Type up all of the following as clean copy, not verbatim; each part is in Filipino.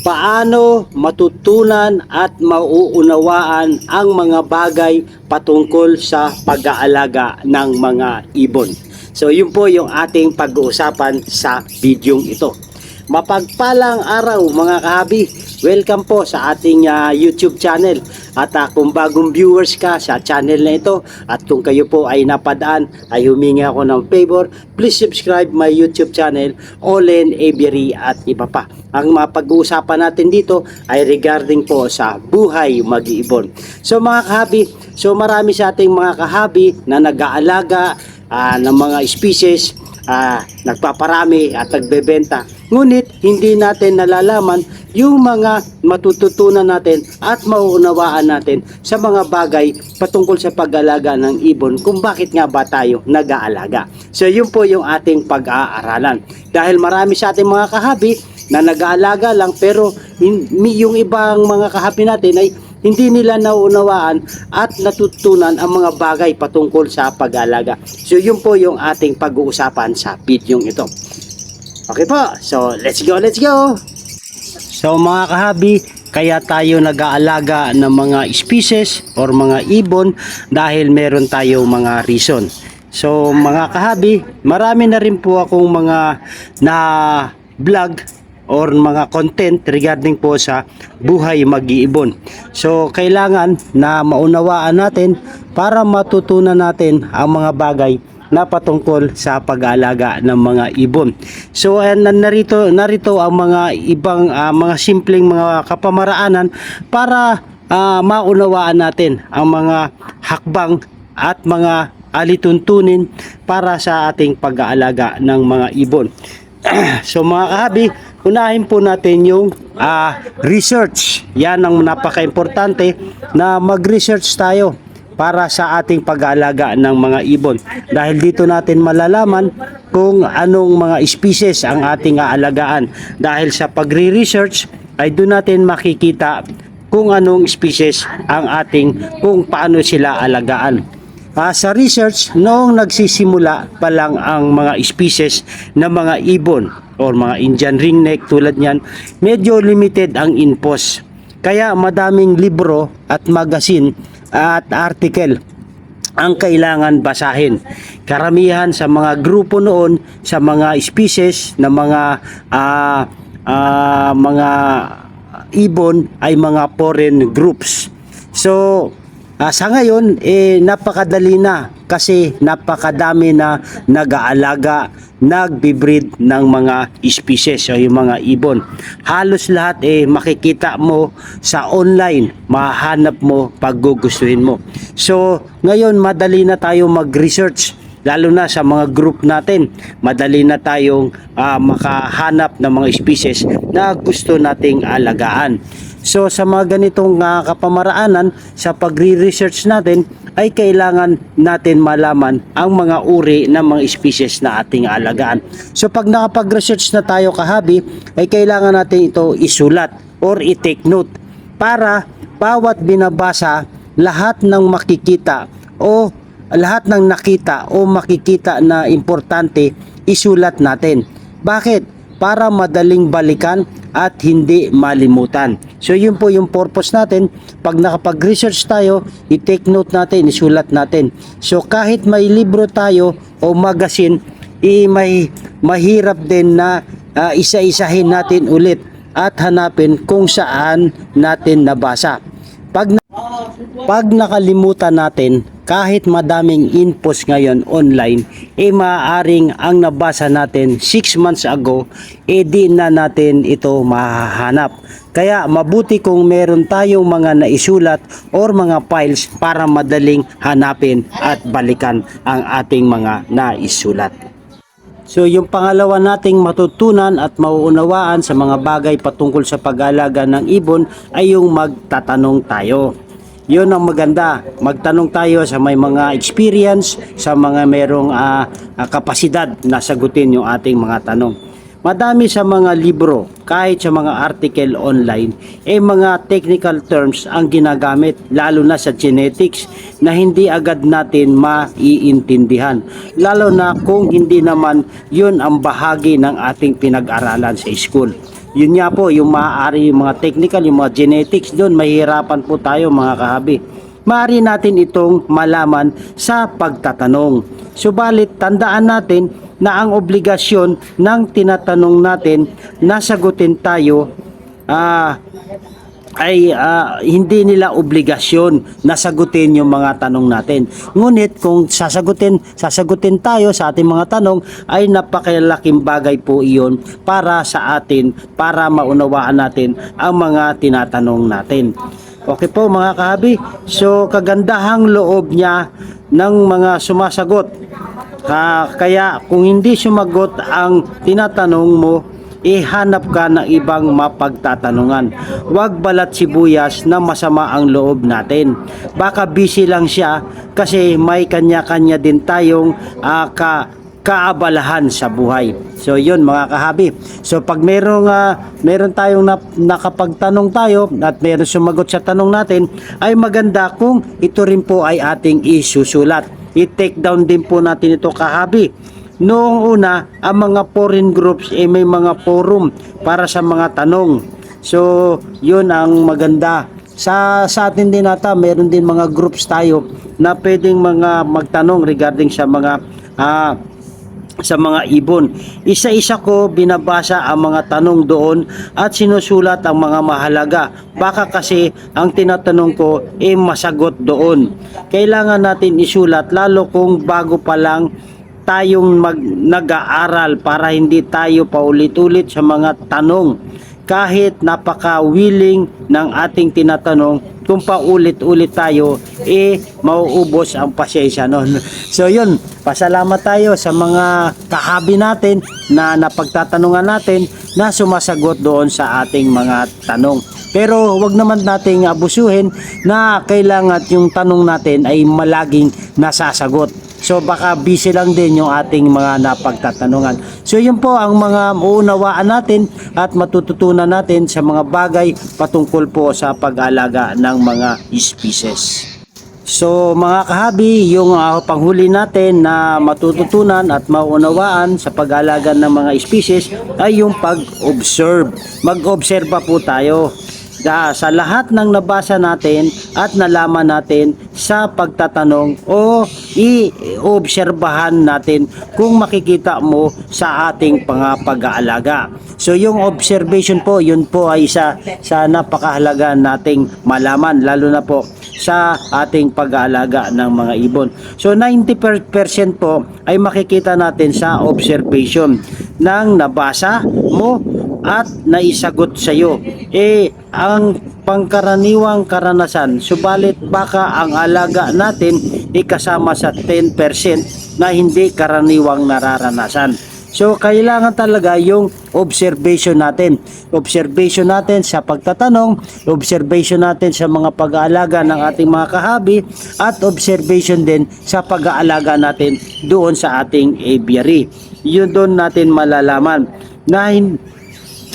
Paano matutunan at mauunawaan ang mga bagay patungkol sa pag-aalaga ng mga ibon? So yun po yung ating pag-uusapan sa videong ito. Mapagpalang araw mga kahabi, welcome po sa ating YouTube channel. At kung bagong viewers ka sa channel na ito at kung kayo po ay napadaan ay humingi ako ng favor, please subscribe my YouTube channel, Olen Avery at iba pa. Ang mapag-uusapan natin dito ay regarding po sa buhay mag-iibon. So mga kahabi, so marami sa ating mga kahabi na nag-aalaga ng mga species, nagpaparami at nagbebenta. Ngunit hindi natin nalalaman yung mga matututunan natin at mauunawaan natin sa mga bagay patungkol sa pag-aalaga ng ibon kung bakit nga ba tayo nag-aalaga. So yun po yung ating pag-aaralan. Dahil marami sa ating mga kahabi na nag-aalaga lang pero yung ibang mga kahabi natin ay hindi nila nauunawaan at natutunan ang mga bagay patungkol sa pag-aalaga. So yun po yung ating pag-uusapan sa videong ito. Okay po, so let's go, let's go! So mga kahabi, kaya tayo nag-aalaga ng mga species or mga ibon dahil meron tayong mga reason. So mga kahabi, marami na rin po akong mga na vlog or mga content regarding po sa buhay mag-iibon. So kailangan na maunawaan natin para matutunan natin ang mga bagay na patungkol sa pag-aalaga ng mga ibon. So narito ang mga ibang mga simpleng mga kapamaraanan para maunawaan natin ang mga hakbang at mga alituntunin para sa ating pag-aalaga ng mga ibon. So mga kahabi, unahin po natin yung research. Yan ang napaka-importante na mag-research tayo para sa ating pag-aalaga ng mga ibon. Dahil dito natin malalaman kung anong mga species ang ating aalagaan. Dahil sa pagre-research ay doon natin makikita kung anong species ang kung paano sila alagaan. Sa research, noong nagsisimula pa lang ang mga species ng mga ibon or mga Indian ringneck tulad niyan, medyo limited ang infos. Kaya madaming libro at magazine at article ang kailangan basahin. Karamihan sa mga grupo noon sa mga species na mga ibon ay mga foreign groups. So sa ngayon napakadali na kasi napakadami na nag-aalaga, nagbe-breed ng mga species o yung mga ibon. Halos lahat makikita mo sa online, mahanap mo pag gugustuhin mo. So ngayon madali na tayo mag-research, lalo na sa mga group natin. Madali na tayong makahanap ng mga species na gusto nating alagaan. So sa mga ganitong kapamaraanan sa pagre-research natin ay kailangan natin malaman ang mga uri ng mga species na ating alagaan. So pag nakapag-research na tayo kahabi, ay kailangan natin ito isulat or i-take note para bawat binabasa, lahat ng makikita o lahat ng nakita o makikita na importante isulat natin. Bakit? Para madaling balikan at hindi malimutan. So yun po yung purpose natin. Pag nakapag-research tayo, i-take note natin, isulat natin. So kahit may libro tayo o magazine, may mahirap din na isa-isahin natin ulit at hanapin kung saan natin nabasa. Pag nakalimutan natin, kahit madaming infos ngayon online, maaaring ang nabasa natin 6 months ago, di na natin ito mahahanap. Kaya mabuti kung meron tayong mga naisulat or mga files para madaling hanapin at balikan ang ating mga naisulat. So yung pangalawa nating matutunan at mauunawaan sa mga bagay patungkol sa pag-aalaga ng ibon ay yung magtatanong tayo. Yun ang maganda, magtanong tayo sa may mga experience, sa mga merong kapasidad na sagutin yung ating mga tanong. Madami sa mga libro, kahit sa mga article online, mga technical terms ang ginagamit, lalo na sa genetics, na hindi agad natin maiintindihan. Lalo na kung hindi naman yun ang bahagi ng ating pinag-aralan sa school. yun nga po, yung maaari yung mga technical, yung mga genetics doon, mahihirapan po tayo mga kahabi. Maaari natin itong malaman sa pagtatanong. Subalit, tandaan natin na ang obligasyon ng tinatanong natin na sagutin tayo ay hindi nila obligasyon na sagutin yung mga tanong natin. Ngunit kung sasagutin tayo sa ating mga tanong, ay napakalaking bagay po iyon para sa atin, para maunawaan natin ang mga tinatanong natin. Okay po mga kahabi, so kagandahang loob niya ng mga sumasagot. Kaya kung hindi sumagot ang tinatanong mo, ihanap ka ng ibang mapagtatanungan. Huwag balat sibuyas na masama ang loob natin. Baka busy lang siya kasi may kanya-kanya din tayong kaabalahan sa buhay. So yun mga kahabi. So pag meron tayong nakapagtanong tayo at meron sumagot sa tanong natin, ay maganda kung ito rin po ay ating isusulat. I-take down din po natin ito kahabi. Noong una, ang mga foreign groups ay may mga forum para sa mga tanong. So, yun ang maganda. Sa atin din ata, meron din mga groups tayo na pwedeng magtanong regarding sa mga ibon. Isa-isa ko binabasa ang mga tanong doon at sinusulat ang mga mahalaga. Baka kasi ang tinatanong ko ay masagot doon. Kailangan natin isulat lalo kung bago pa lang tayong nag-aaral para hindi tayo paulit-ulit sa mga tanong. Kahit napaka-willing ng ating tinatanong, kung paulit-ulit tayo, mauubos ang pasensya nun. So yun, pasalamat tayo sa mga kahabi natin na napagtatanungan natin na sumasagot doon sa ating mga tanong. Pero wag naman nating abusuhin na kailangan yung tanong natin ay malaging nasasagot. So baka busy lang din yung ating mga napagtatanungan. So yun po ang mga uunawaan natin at matututunan natin sa mga bagay patungkol po sa pag-alaga ng mga species. So mga kahabi, yung panghuli natin na matututunan at maunawaan sa pag-alaga ng mga species ay yung pag-observe. Mag-obserba po tayo sa lahat ng nabasa natin at nalaman natin sa pagtatanong o i-obserbahan natin kung makikita mo sa ating pag-aalaga. So yung observation po, yun po ay isa sa napakahalaga nating malaman, lalo na po sa ating pag-aalaga ng mga ibon. So 90% po ay makikita natin sa observation ng nabasa mo at naisagot sa iyo. Ang pangkaraniwang karanasan, subalit baka ang alaga natin kasama sa 10% na hindi karaniwang nararanasan. So kailangan talaga yung observation natin. Observation natin sa pagtatanong, observation natin sa mga pag-aalaga ng ating mga kahabi, at observation din sa pag-aalaga natin doon sa ating aviary. Yun doon natin malalaman na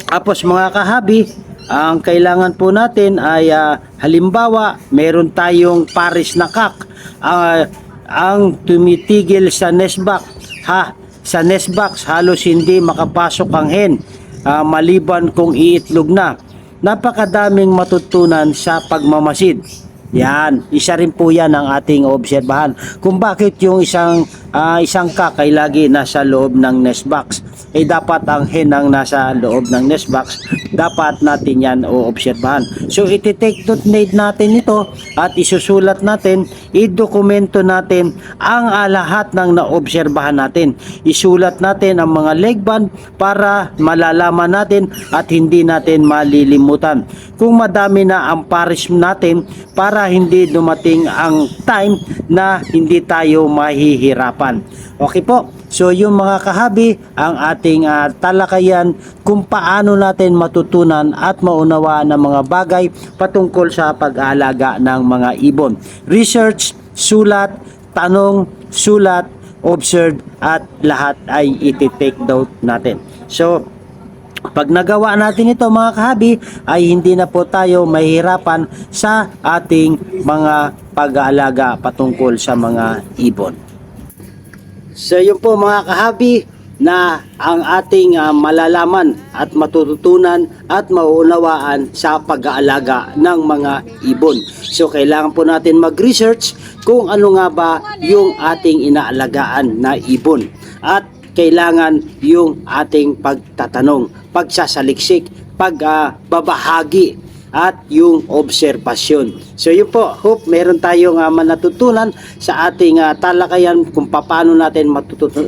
tapos mga kahabi, ang kailangan po natin ay halimbawa, meron tayong Paris na cock ang tumitigil sa nest box. Sa nest box halos hindi makapasok ang hen maliban kung iitlog na. Napakadaming matutunan sa pagmamasid. Yan, isa rin po yan ang ating obserbahan. Kung bakit yung isang cock ay lagi nasa loob ng nest box. Dapat ang hen ang nasa loob ng nest box. Dapat natin yan obserbahan. So iti-take note natin ito at isusulat natin, i-dokumento natin ang lahat ng naobserbahan natin. Isulat natin ang mga leg band para malalaman natin at hindi natin malilimutan. Kung madami na ang pares natin, para hindi dumating ang time na hindi tayo mahihirapan. Okay po. So yung mga kahabi, ang ating talakayan kung paano natin matutunan at maunawaan ng mga bagay patungkol sa pag-aalaga ng mga ibon. Research, sulat, tanong, sulat, observe, at lahat ay iti-take note natin. So pag nagawa natin ito mga kahabi, ay hindi na po tayo mahihirapan sa ating mga pag-aalaga patungkol sa mga ibon. So yun po mga kahabi, na ang ating malalaman at matututunan at mauunawaan sa pag-aalaga ng mga ibon. So kailangan po natin mag-research kung ano nga ba yung ating inaalagaan na ibon. At kailangan yung ating pagtatanong, pagsasaliksik, pagbabahagi at yung obserbasyon. So yun po, hope meron tayong manatutunan sa ating talakayan kung paano natin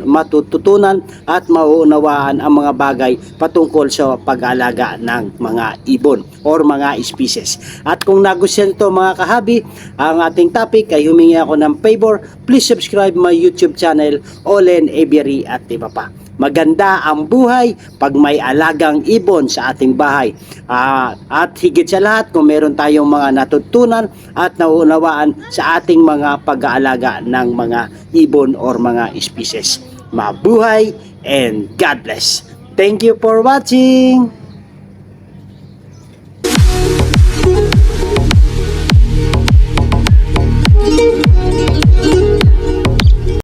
matututunan at mauunawaan ang mga bagay patungkol sa pag-aalaga ng mga ibon or mga species. At kung nagustuhan ito mga kahabi, ang ating topic ay humingi ako ng favor, please subscribe my YouTube channel, Olen Aviary at iba pa. Maganda ang buhay pag may alagang ibon sa ating bahay. At higit sa lahat, kung meron tayong mga natutunan at nauunawaan sa ating mga pag-aalaga ng mga ibon or mga species. Mabuhay and God bless. Thank you for watching.